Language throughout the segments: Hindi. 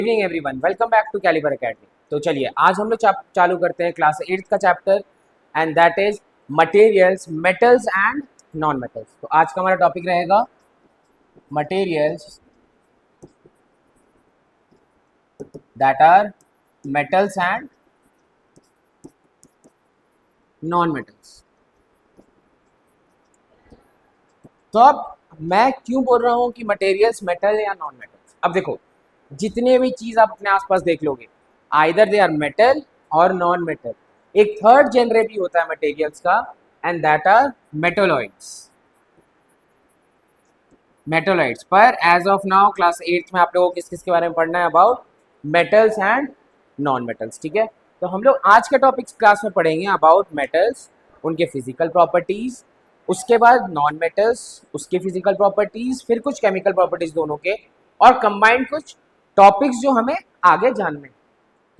Evening everyone, welcome back to Calibre academy. तो चलिए आज हम लोग चालू करते हैं क्लास 8 का chapter and that is materials, metals and non metals. तो आज का हमारा टॉपिक रहेगा materials that are metals and non metals. तो अब मैं क्यों बोल रहा हूं कि मटेरियल्स मेटल या नॉन मेटल्स। अब देखो, जितने भी चीज आप अपने आसपास देख लोगे, आइदर दे आर मेटल और नॉन मेटल। एक थर्ड जेनरे भी होता है मटेरियल्स का and that are metalloids. Metalloids पर एज ऑफ नाउ क्लास 8 में आप लोगों को किस किस के बारे में पढ़ना है? About metals and non metals. ठीक है, तो हम लोग आज का टॉपिक क्लास में पढ़ेंगे अबाउट मेटल्स, उनके फिजिकल प्रॉपर्टीज, उसके बाद नॉन मेटल्स, उसके फिजिकल प्रॉपर्टीज, फिर कुछ केमिकल प्रॉपर्टीज दोनों के, और कंबाइंड कुछ टॉपिक्स जो हमें आगे जानने हैं।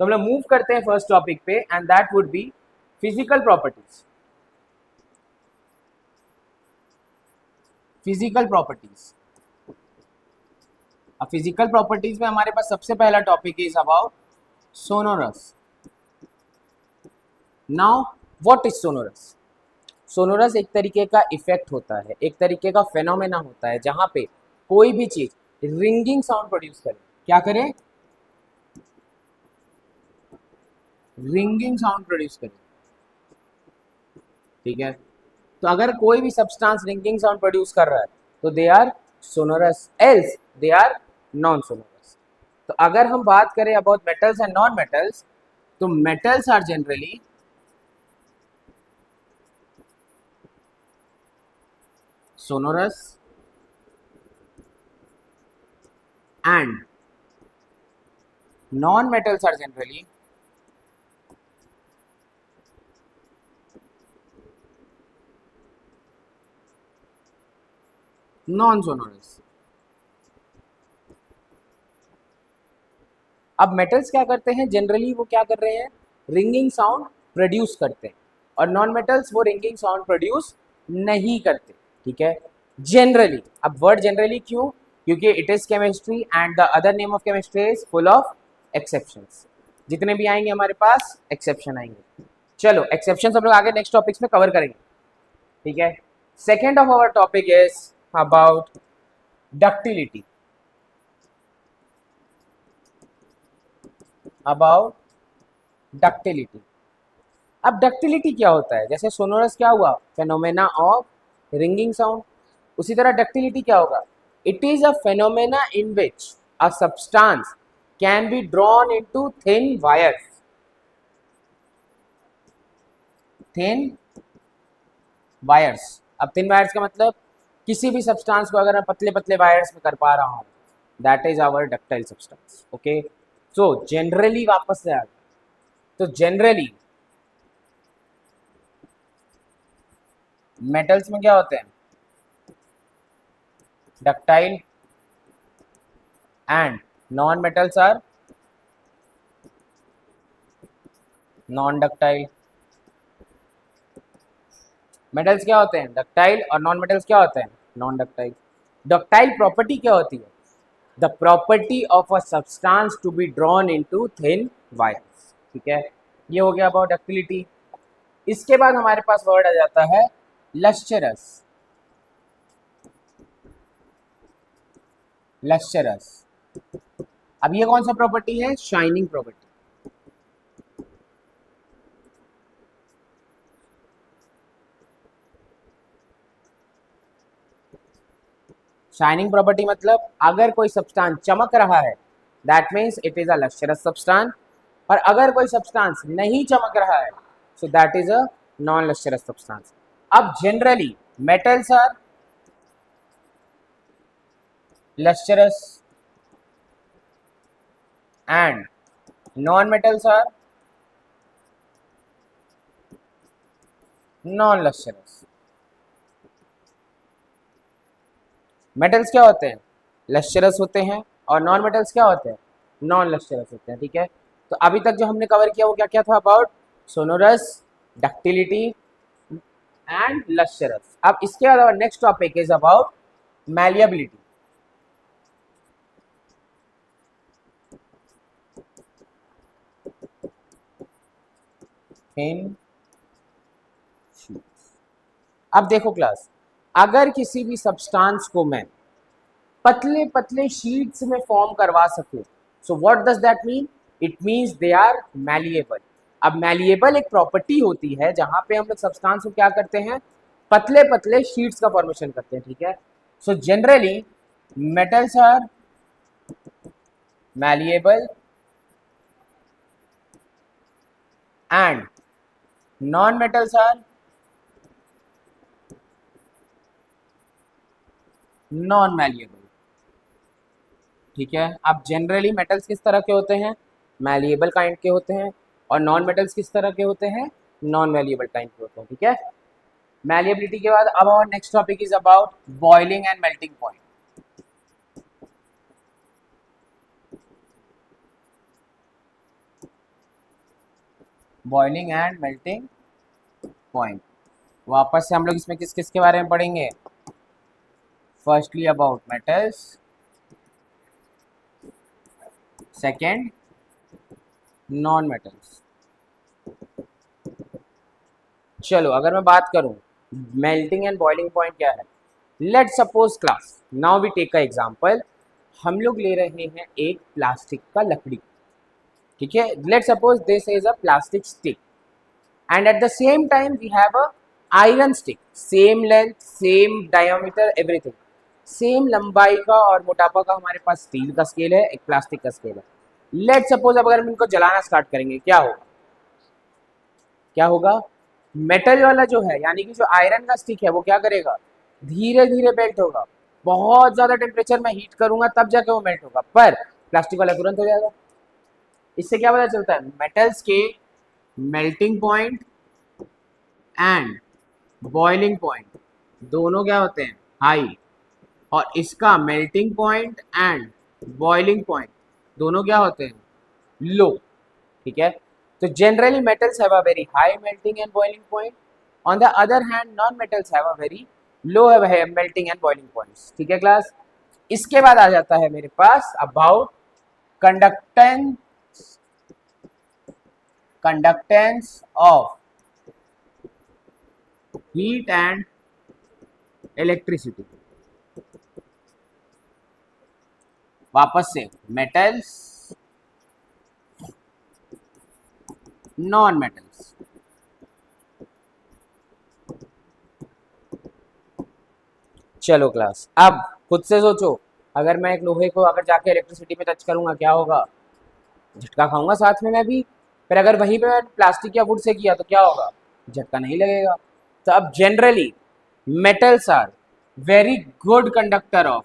तो हम लोग मूव करते हैं फर्स्ट टॉपिक पे and that would be physical properties. Physical properties. अब फिजिकल प्रॉपर्टीज में हमारे पास सबसे पहला topic is about sonorous. Now what is sonorous? Sonorous एक तरीके का इफेक्ट होता है, एक तरीके का फेनोमेना होता है जहां पे कोई भी चीज रिंगिंग साउंड प्रोड्यूस करे। क्या करे? रिंगिंग साउंड प्रोड्यूस करे। ठीक है, तो अगर कोई भी सब्सटेंस रिंगिंग साउंड प्रोड्यूस कर रहा है तो they are sonorous, else they are non sonorous. तो अगर हम बात करें about metals and non metals, तो metals are generally sonorous and non-metals are generally non-sonorous। अब मेटल्स क्या करते हैं? जनरली वो क्या कर रहे हैं? रिंगिंग साउंड प्रोड्यूस करते हैं, और नॉन मेटल्स वो रिंगिंग साउंड प्रोड्यूस नहीं करते। ठीक है, जनरली। अब वर्ड जनरली क्यों? क्योंकि it is chemistry and the other name of chemistry is full of exceptions. जितने भी आएंगे हमारे पास एक्सेप्शन आएंगे। चलो, एक्सेप्शन हम लोग आगे नेक्स्ट टॉपिक्स में कवर करेंगे। ठीक है, second of our topic is about ductility. About ductility. अब डक्टिलिटी क्या होता है? जैसे सोनोरस क्या हुआ? Phenomena of ringing sound. उसी तरह डक्टिलिटी क्या होगा? It is a phenomena in which a substance can be drawn into thin wires. Thin wires. अब थिन वायर्स का मतलब किसी भी सब्सटेंस को अगर मैं पतले पतले वायर्स में कर पा रहा हूं, that is our ductile substance. Okay, so generally वापस से आ गया, तो जनरली मेटल्स में क्या होते हैं? Ductile and non metals are non ductile. Metals क्या होते हैं? डक्टाइल, और नॉन मेटल्स क्या होते हैं? Non ductile. डक्टाइल प्रॉपर्टी क्या होती है? The property of a substance to be drawn into thin wires. ठीक है, ये हो गया अबाउट डक्टिलिटी। इसके बाद हमारे पास वर्ड आ जाता है लस्चरस। लस्चरस। अब ये कौन सा प्रॉपर्टी है? Shining property. शाइनिंग प्रॉपर्टी मतलब अगर कोई सब्सटेंस चमक रहा है that means it is a lustrous substance, और अगर कोई सब्सटेंस नहीं चमक रहा है so that is a non lustrous substance. अब generally metals are lustrous and non-metals are non-lustrous। Metals क्या होते हैं? लस्चरस होते हैं, और नॉन मेटल्स क्या होते हैं? नॉन लस्चरस होते हैं। ठीक है, तो अभी तक जो हमने कवर किया वो क्या क्या था? About sonorous, ductility and lustrous. अब इसके अलावा next topic is about malleability. Thin sheets. अब देखो क्लास, अगर किसी भी सब्सटेंस को मैं पतले पतले शीट्स में फॉर्म करवा सकूं, so what does that mean? It means they are malleable. अब मैलिएबल एक प्रॉपर्टी होती है जहां पे हम लोग सब्सटेंस को क्या करते हैं, पतले पतले शीट्स का फॉर्मेशन करते हैं, ठीक है। So generally metals are malleable and non metals are non malleable, ठीक है। अब जनरली मेटल्स किस तरह के होते हैं, मैलिएबल काइंड के होते हैं, और नॉन मेटल्स किस तरह के होते हैं, नॉन मैलिएबल काइंड के होते हैं, ठीक है। मैलिएबिलिटी के बाद अब our next topic is about boiling and melting point. Boiling and melting point, वापस से हम लोग इसमें किस किस के बारे में पढ़ेंगे? Firstly about metals, second non metals. चलो अगर मैं बात करूं मेल्टिंग एंड बॉइलिंग पॉइंट क्या है, let suppose class now we take a example. हम लोग ले रहे हैं एक प्लास्टिक का लकड़ी, ठीक है। Let suppose this is a plastic stick and at the same time we have a iron stick, same length, same diameter, everything same लंबाई का और मोटापा का हमारे पास स्टील का स्केल है, एक प्लास्टिक का स्केल है। लेट सपोज अब अगर हम इनको जलाना स्टार्ट करेंगे क्या होगा, क्या होगा? मेटल वाला जो है यानी कि जो आयरन का स्टिक है वो क्या करेगा, धीरे धीरे मेल्ट होगा। बहुत ज्यादा टेम्परेचर में हीट करूंगा तब जाके वो मेल्ट होगा, पर प्लास्टिक वाला तुरंत हो जाएगा। इससे क्या पता चलता है, मेटल्स के melting point and boiling point दोनों क्या होते हैं, हाई, और इसका melting point and boiling point दोनों क्या होते हैं, लो, ठीक है। तो generally metals have a very high melting and boiling point, on the other hand non metals have a very low melting and boiling points, ठीक है क्लास। इसके बाद आ जाता है मेरे पास about conductance, conductance of heat and electricity. वापस से मेटल्स, नॉन मेटल्स, चलो क्लास अब खुद से सोचो, अगर मैं एक लोहे को अगर जाके इलेक्ट्रिसिटी में टच करूंगा क्या होगा, झटका खाऊंगा साथ में मैं भी। पर अगर वहीं पे मैं प्लास्टिक या वुड से किया तो क्या होगा, झटका नहीं लगेगा। तो अब generally metals are very good conductor of,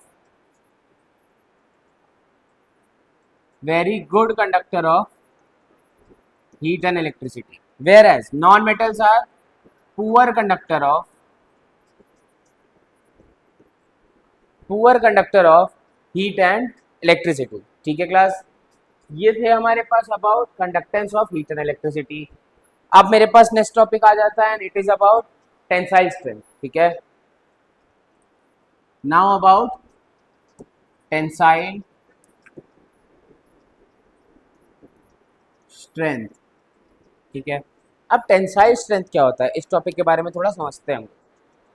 very good conductor of heat and electricity, whereas non-metals are poor conductor of heat and electricity, ठीक है क्लास। ये थे हमारे पास about conductance of heat and electricity. अब मेरे पास नेक्स्ट टॉपिक आ जाता है and it is about tensile strength, ठीक है। नाउ अबाउट टेंसाइल स्ट्रेंथ, ठीक है। अब टेंसाइल स्ट्रेंथ क्या होता है, इस टॉपिक के बारे में थोड़ा समझते हैं हम,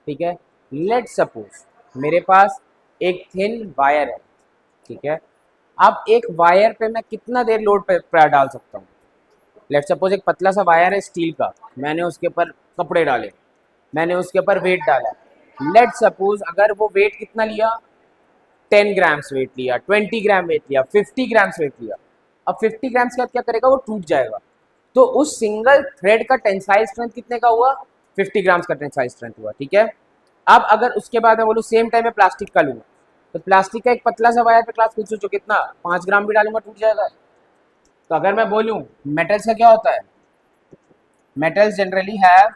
ठीक है। लेट सपोज मेरे पास एक थिन वायर है, ठीक है। अब एक वायर पे मैं कितना देर लोड पे डाल सकता हूँ, लेट सपोज एक पतला सा वायर है स्टील का, मैंने उसके ऊपर कपड़े डाले, मैंने उसके ऊपर वेट डाला। लेट सपोज अगर वो वेट कितना लिया, 10 ग्राम्स वेट लिया, 20 ग्राम वेट लिया, 50 ग्राम्स वेट लिया। अब 50 ग्राम्स के बाद क्या करेगा, वो टूट जाएगा। तो उस सिंगल थ्रेड का टेंसाइल स्ट्रेंथ कितने का हुआ, 50 ग्राम्स का टेंसाइल स्ट्रेंथ हुआ, ठीक है। अब अगर उसके बाद मैं बोलूँ सेम टाइम में प्लास्टिक का लूँगा, तो प्लास्टिक का एक पतला सा वायर पे क्लास खुद सोचो कितना, 5 ग्राम भी डालूंगा टूट जाएगा। तो अगर मैं बोलूँ मेटल्स का क्या होता है, metals generally have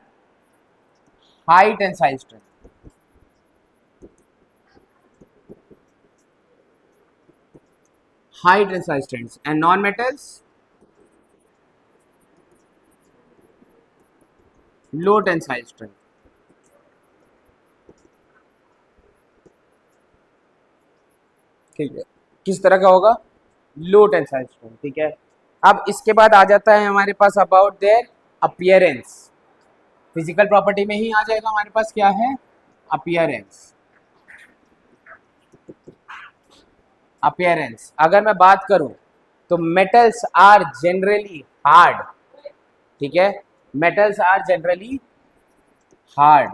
high tensile strength, high tensile strengths, and non-metals low tensile strength, ठीक है। किस तरह का होगा, लो टेंसाइल स्ट्रेंथ, ठीक है। अब इसके बाद आ जाता है हमारे पास about their appearance, physical property में ही आ जाएगा हमारे पास क्या है, अपीयरेंस। अपीयरेंस अगर मैं बात करूं तो मेटल्स आर जनरली हार्ड, ठीक है, metals are generally hard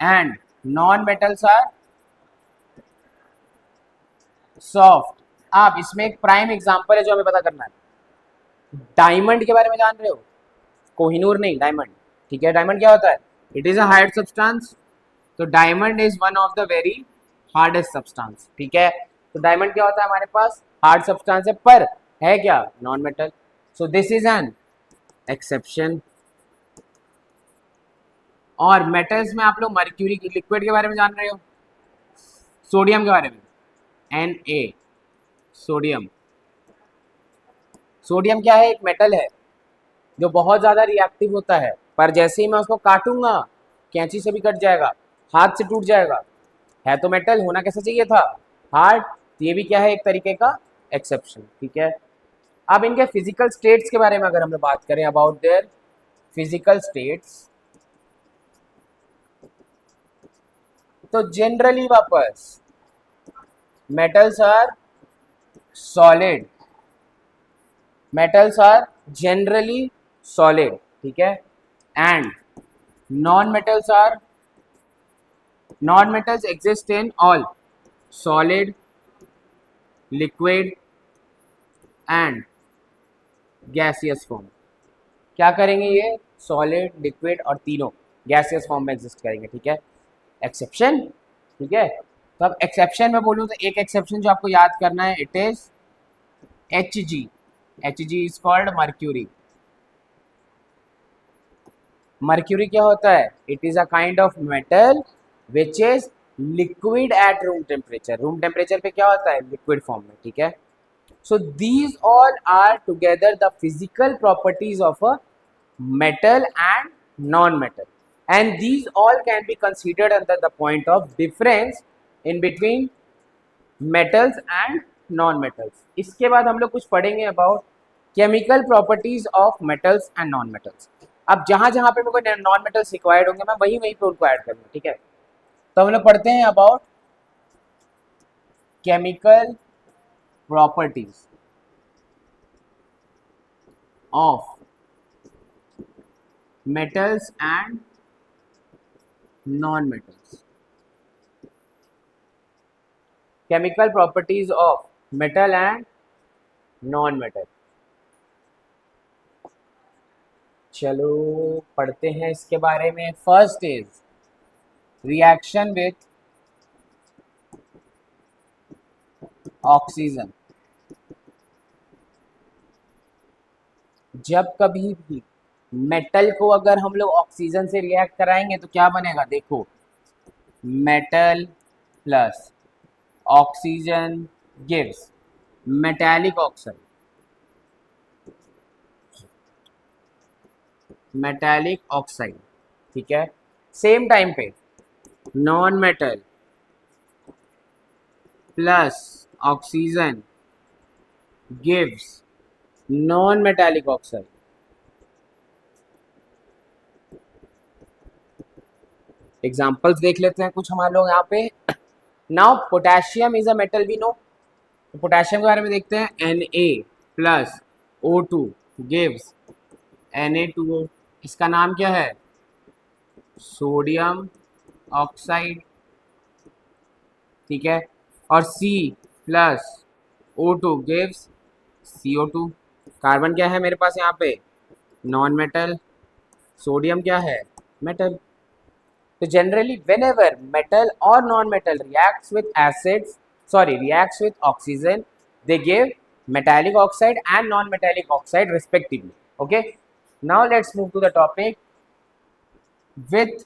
and non metals are soft. आप इसमें एक प्राइम एग्जांपल है जो हमें पता करना है। डायमंड के बारे में जान रहे हो, कोहिनूर नहीं, डायमंड, ठीक है। डायमंड क्या होता है, it is a hard substance, तो diamond is one of the very hardest substance, ठीक है। तो डायमंड क्या होता है हमारे पास, हार्ड सब्सटेंस है, पर है क्या, non metal. So this is an exception. और मेटल्स में आप लोग मर्क्यूरी की लिक्विड के बारे में जान रहे हो, सोडियम के बारे में, Na, सोडियम। सोडियम क्या है, एक मेटल है जो बहुत ज़्यादा रिएक्टिव होता है, पर जैसे ही मैं उसको काटूंगा कैंची से भी कट जाएगा, हाथ से टूट जाएगा। है तो मेटल, होना कैसा चाहिए था, हार्ड। तो ये भी क्या है, एक तरीके का एक्सेप्शन, ठीक है। अब इनके फिजिकल स्टेट्स के बारे में अगर हम लोग बात करें, अबाउट देयर फिजिकल स्टेट्स, तो जनरली वापस metals are solid, metals are generally solid, ठीक है। And non metals are, non metals exist in all solid, liquid and gaseous form. क्या करेंगे ये, सॉलिड, लिक्विड और तीनों गैसियस फॉर्म में एग्जिस्ट करेंगे, ठीक है। एक्सेप्शन, ठीक है। तो अब एक्सेप्शन में बोलूँ तो एक एक्सेप्शन जो आपको याद करना है, it is Hg। Hg is called mercury. Mercury क्या होता है, it is a kind of metal which is liquid at room temperature. Room temperature पे क्या होता है, लिक्विड फॉर्म में, ठीक है। So these all are together the physical properties of a metal and non-metal, and these all can be considered under the point of difference in between metals and non-metals. इसके बाद हम लोग कुछ पढ़ेंगे about chemical properties of metals and non-metals. अब जहाँ जहाँ पे मेरे को नॉन मेटल्स रिक्वायर्ड होंगे मैं वहीं वहीं पे उनको ऐड करूँगा, ठीक है। तो हम लोग पढ़ते हैं about chemical properties of metals and non-metals. Chemical properties of metal and non-metal. चलो पढ़ते हैं इसके बारे में। First is reaction with oxygen. जब कभी भी मेटल को अगर हम लोग ऑक्सीजन से रिएक्ट कराएंगे तो क्या बनेगा, देखो, metal plus oxygen gives metallic oxide, metallic oxide, ठीक है। सेम टाइम पे non metal plus oxygen gives non metallic oxide. Examples देख लेते हैं कुछ हमारे लोग यहाँ पे। Now potassium is a metal we know, तो पोटेशियम के बारे में देखते हैं। Na plus O2 gives Na2O। इसका नाम क्या है, सोडियम ऑक्साइड, ठीक है। और C plus O2 gives CO2। Carbon क्या है मेरे पास यहाँ पे, नॉन मेटल, सोडियम क्या है, मेटल। तो generally whenever metal or non-metal reacts with acids, sorry, reacts with oxygen, they give metallic oxide and non-metallic oxide respectively, okay. Now let's move to the topic with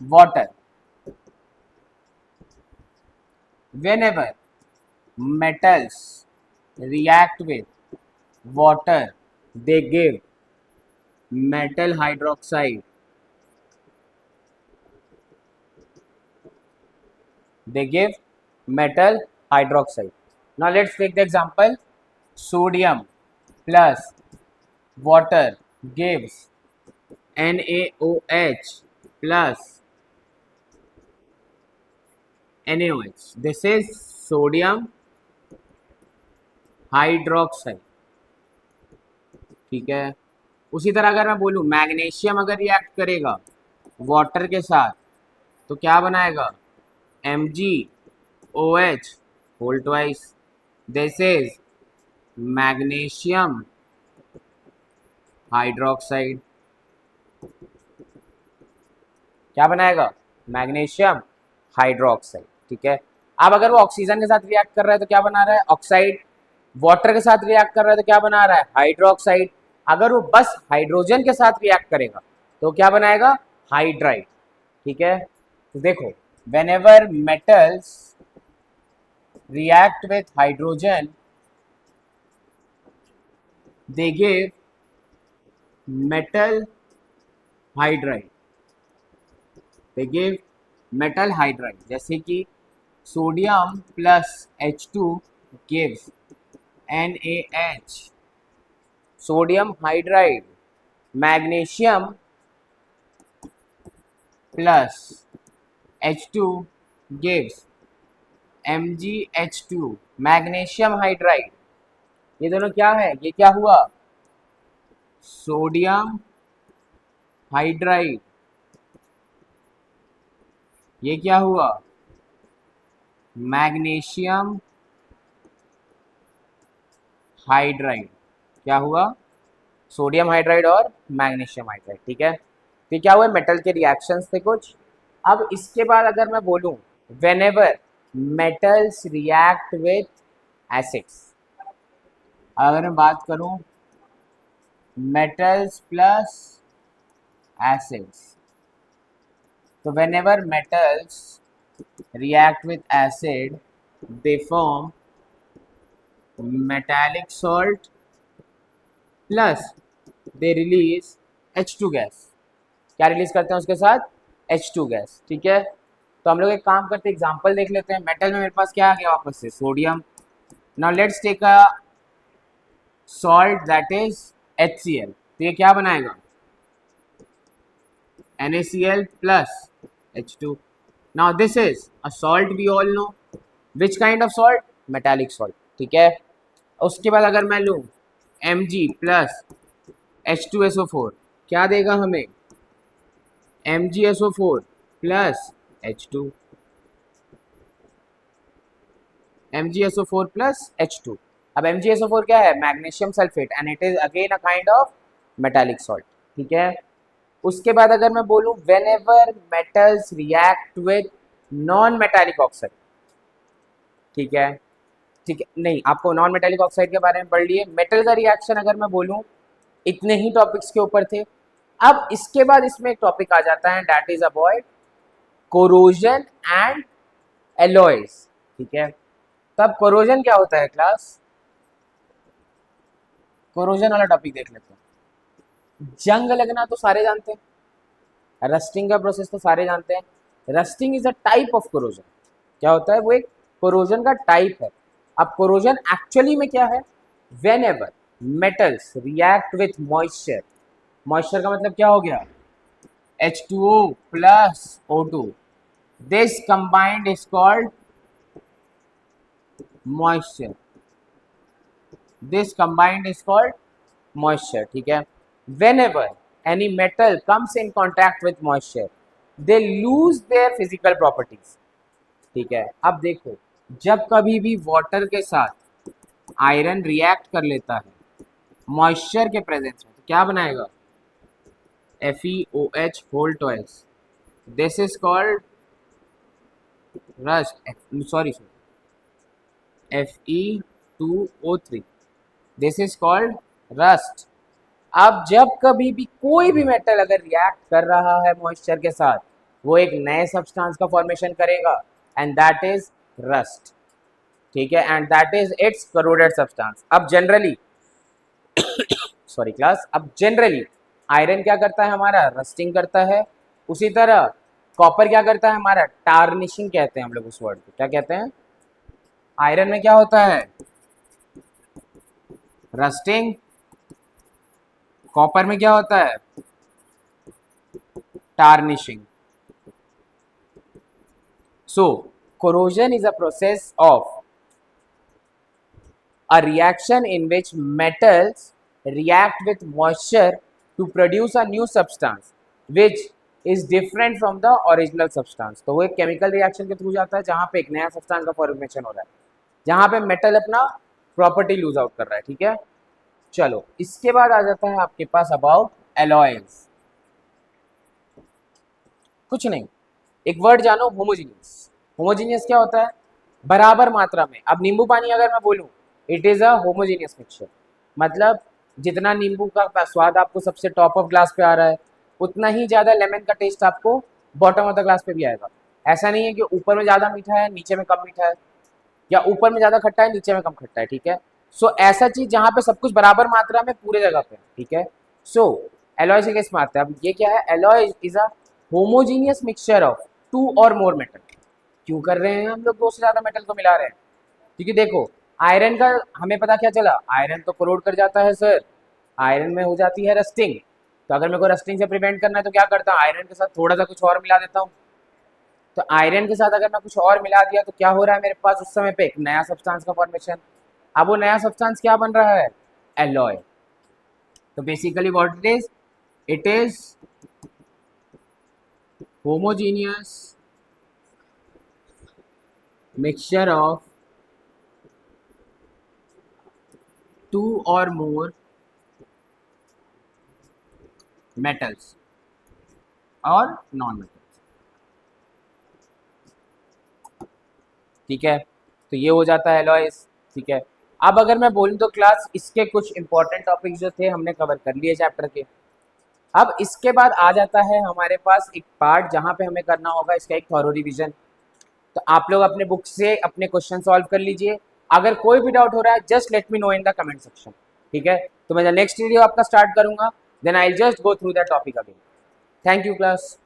water. Whenever metals react with water, they give metal hydroxide, they give metal hydroxide. Now let's take the example sodium plus water gives NaOH plus NaOH. This is sodium hydroxide. ठीक है, उसी तरह अगर मैं बोलूँ मैग्नीशियम अगर रिएक्ट करेगा वाटर के साथ तो क्या बनाएगा, MgOH whole twice. This is magnesium hydroxide. क्या बनाएगा, मैग्नीशियम हाइड्रोक्साइड। ठीक है, अब अगर वो ऑक्सीजन के साथ रिएक्ट कर रहा है तो क्या बना रहा है, ऑक्साइड। वाटर के साथ रिएक्ट कर रहा है तो क्या बना रहा है, हाइड्रोक्साइड। अगर वो बस हाइड्रोजन के साथ रिएक्ट करेगा तो क्या बनाएगा, हाइड्राइड। ठीक है, तो देखो whenever metals react with hydrogen they give metal hydride, they give metal hydride. जैसे कि sodium plus H2 gives NaH, sodium hydride. Magnesium plus H2 gives MgH2, magnesium hydride. ये दोनों क्या है, ये क्या हुआ, सोडियम हाइड्राइड। ये क्या हुआ, मैग्नीशियम हाइड्राइड। क्या हुआ, सोडियम हाइड्राइड और मैग्नीशियम हाइड्राइड। ठीक है, तो क्या हुआ, मेटल के रिएक्शंस थे कुछ। अब इसके बाद अगर मैं बोलूं whenever metals react with acids, अगर मैं बात करूं मेटल्स प्लस एसिड्स, तो whenever metals react with acid they form metallic salt plus they release H2 gas. क्या रिलीज करते हैं उसके साथ, H2 गैस। ठीक है, तो हम लोग एक काम करते हैं, एग्जांपल देख लेते हैं। मेटल में मेरे पास क्या आ गया वापस से, sodium. Now let's take a salt that is HCl, तो ये क्या बनाएगा, NaCl plus H2। Now this is a salt, we all know which kind of salt, metallic salt। ठीक है, उसके बाद अगर मैं लूँ Mg प्लस H2SO4, क्या देगा हमें, MgSO4 plus H2, MgSO4 plus H2। अब MgSO4 क्या है, magnesium sulphate, and it is again a kind of metallic salt. ठीक है, उसके बाद अगर मैं बोलूं whenever metals react with non metallic oxide. ठीक है, ठीक है, नहीं आपको नॉन मेटालिक ऑक्साइड के बारे में पढ़ लिए। मेटल का रिएक्शन अगर मैं बोलूं, इतने ही टॉपिक्स के ऊपर थे। अब इसके बाद इसमें एक टॉपिक आ जाता है, that is about corrosion and alloys. ठीक है, तब कोरोजन क्या होता है क्लास, कोरोजन वाला टॉपिक देख लेते हैं। जंग लगना तो सारे जानते हैं, रस्टिंग का प्रोसेस तो सारे जानते हैं। Rusting is a type of corrosion. क्या होता है, वो एक कोरोजन का टाइप है। अब कोरोजन एक्चुअली में क्या है, whenever metals react with moisture, moisture का मतलब क्या हो गया, H2O plus O2, this combined is called moisture, this combined is called moisture. ठीक है, whenever any metal comes in contact with moisture they lose their physical properties। ठीक है, अब देखो जब कभी भी वाटर के साथ आयरन रिएक्ट कर लेता है मॉइस्चर के प्रेजेंस में, तो क्या बनाएगा, FeOH whole twice, this is called rust, sorry Fe2O3, this is called rust. अब जब कभी भी कोई भी मेटल अगर रिएक्ट कर रहा है मॉइस्चर के साथ, वो एक नए सब्सटेंस का फॉर्मेशन करेगा, एंड दैट इज रस्ट। ठीक है, and that is it's corroded substance. अब जनरली सॉरी क्लास, अब जनरली आयरन क्या करता है हमारा, रस्टिंग करता है। उसी तरह कॉपर क्या करता है हमारा, टार्निशिंग कहते हैं हम लोग उस वर्ड को, क्या कहते हैं। आयरन में क्या होता है, रस्टिंग, कॉपर में क्या होता है, tarnishing. So corrosion is a process of a reaction in which metals react with moisture to produce a new substance which is different from the original substance। तो वो एक केमिकल रिएक्शन के थ्रू जाता है जहां पे एक नया सब्सटेंस का फॉर्मेशन हो रहा है, जहां पे मेटल अपना प्रॉपर्टी लूज आउट कर रहा है। ठीक है, चलो इसके बाद आ जाता है आपके पास अबाउट एलॉयज। कुछ नहीं, एक वर्ड जानो, होमोजीनियस। होमोजीनियस क्या होता है, बराबर मात्रा में। अब नींबू पानी अगर मैं बोलूं, it is a homogeneous mixture, मतलब जितना नींबू का स्वाद आपको सबसे टॉप ऑफ ग्लास पे आ रहा है, उतना ही ज्यादा लेमन का टेस्ट आपको बॉटम ऑफ द ग्लास पे भी आएगा। ऐसा नहीं है कि ऊपर में ज्यादा मीठा है नीचे में कम मीठा है, या ऊपर में ज्यादा खट्टा है नीचे में कम खट्टा है। ठीक है, सो ऐसा चीज जहां पे सब कुछ बराबर मात्रा में पूरे जगह पे। ठीक है, सो एलॉय से किस में आता है, अब ये क्या है, alloy is a homogeneous mixture of two or more metal. क्यों कर रहे हैं हम लोग दो से ज्यादा मेटल को मिला रहे हैं, क्योंकि देखो आयरन का हमें पता क्या चला, आयरन तो कोरोड कर जाता है सर, आयरन में हो जाती है रस्टिंग। तो अगर मेरे को रस्टिंग से प्रिवेंट करना है तो क्या करता हूँ, आयरन के साथ थोड़ा सा कुछ और मिला देता हूँ। तो आयरन के साथ अगर मैं कुछ और मिला दिया तो क्या हो रहा है मेरे पास उस समय पे, एक नया सब्सटेंस का फॉर्मेशन। अब वो नया सब्सटेंस क्या बन रहा है, एलॉय। तो basically what it is homogeneous mixture of two or more metals or non metals. ठीक है, तो ये हो जाता है एलॉयस। ठीक है, अब अगर मैं बोलूँ तो क्लास इसके कुछ इंपॉर्टेंट टॉपिक्स जो थे हमने कवर कर लिए चैप्टर के। अब इसके बाद आ जाता है हमारे पास एक पार्ट जहाँ पे हमें करना होगा इसका एक थॉरो रिवीजन। तो आप लोग अपने बुक से अपने क्वेश्चन सॉल्व कर लीजिए। अगर कोई भी डाउट हो रहा है just let me know in the comment section. ठीक है, तो मैं नेक्स्ट वीडियो आपका स्टार्ट करूंगा, then I just go through that topic again. Thank you class.